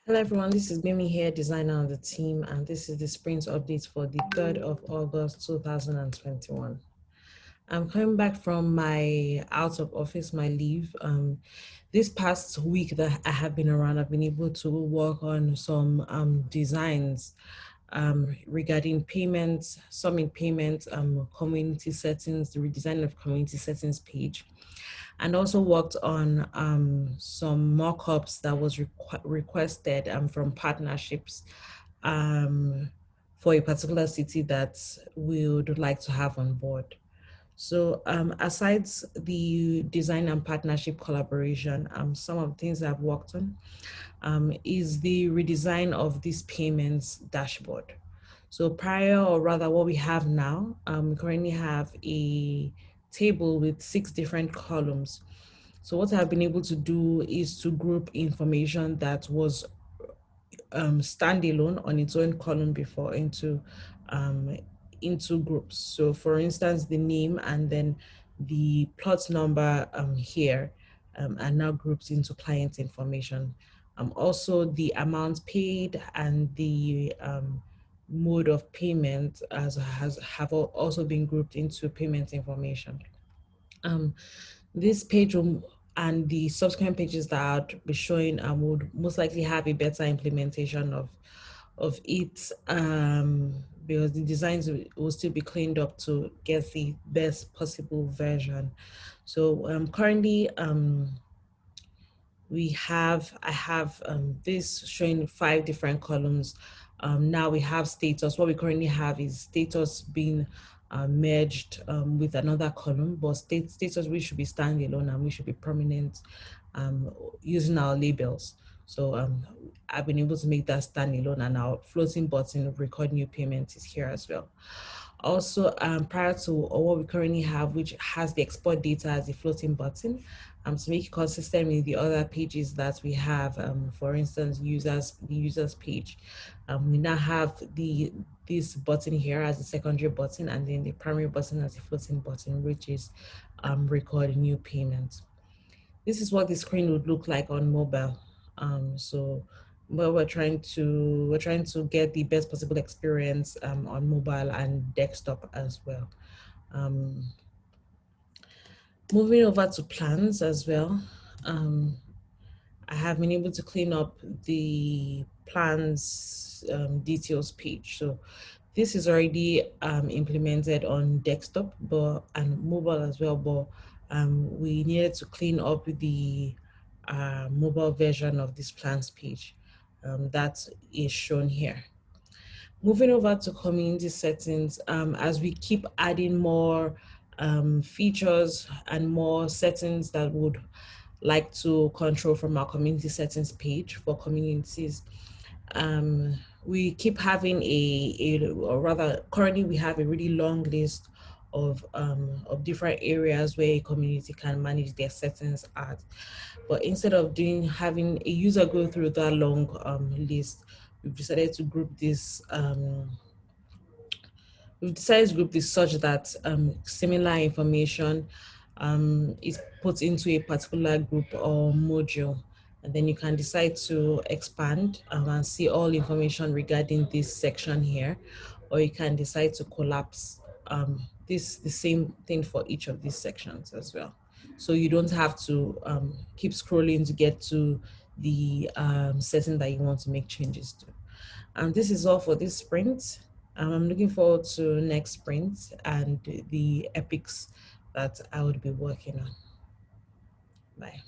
Hello everyone, this is Mimi here, designer on the team, and this is the sprint update for the 3rd of August 2021. I'm coming back from my out of office, my leave. This past week that I have been around, I've been able to work on some designs regarding payments, some in payments, community settings, the redesign of community settings page, and also worked on some mock-ups that was requested from partnerships for a particular city that we would like to have on board. So aside the design and partnership collaboration, some of the things I've worked on is the redesign of this payments dashboard. So prior, or rather what we have now, we currently have a table with 6 different columns. So what I've been able to do is to group information that was standalone on its own column before into groups. So for instance, the name and then the plot number here are now grouped into client information. Also the amount paid and the mode of payment have also been grouped into payment information. This page will, and the subsequent pages that I'll be showing would most likely have a better implementation of it, because the designs will still be cleaned up to get the best possible version. So currently I have this showing 5 different columns. Now we have status. What we currently have is status being merged with another column, but status we should be standalone and we should be prominent using our labels. So I've been able to make that standalone, and our floating button of record new payment is here as well. Also, prior to what we currently have, which has the export data as a floating button, to make it consistent with the other pages that we have, for instance, the users page. We now have this button here as a secondary button, and then the primary button as a floating button, which is record new payment. This is what the screen would look like on mobile. So well, we're trying to get the best possible experience on mobile and desktop as well. Um, Moving over to plans as well. I have been able to clean up the plans details page. So this is already implemented on desktop and mobile as well, but we needed to clean up the mobile version of this plans page that is shown here. Moving over to community settings, as we keep adding more features and more settings that would like to control from our community settings page for communities. We keep having or rather, currently we have a really long list of different areas where a community can manage their settings at. But instead of having a user go through that long list, we've decided to group this. We've decided to group this such that similar information is put into a particular group or module, and then you can decide to expand and see all information regarding this section here, or you can decide to collapse the same thing for each of these sections as well. So you don't have to keep scrolling to get to the setting that you want to make changes to. And this is all for this sprint. I'm looking forward to next sprint and the epics that I would be working on. Bye.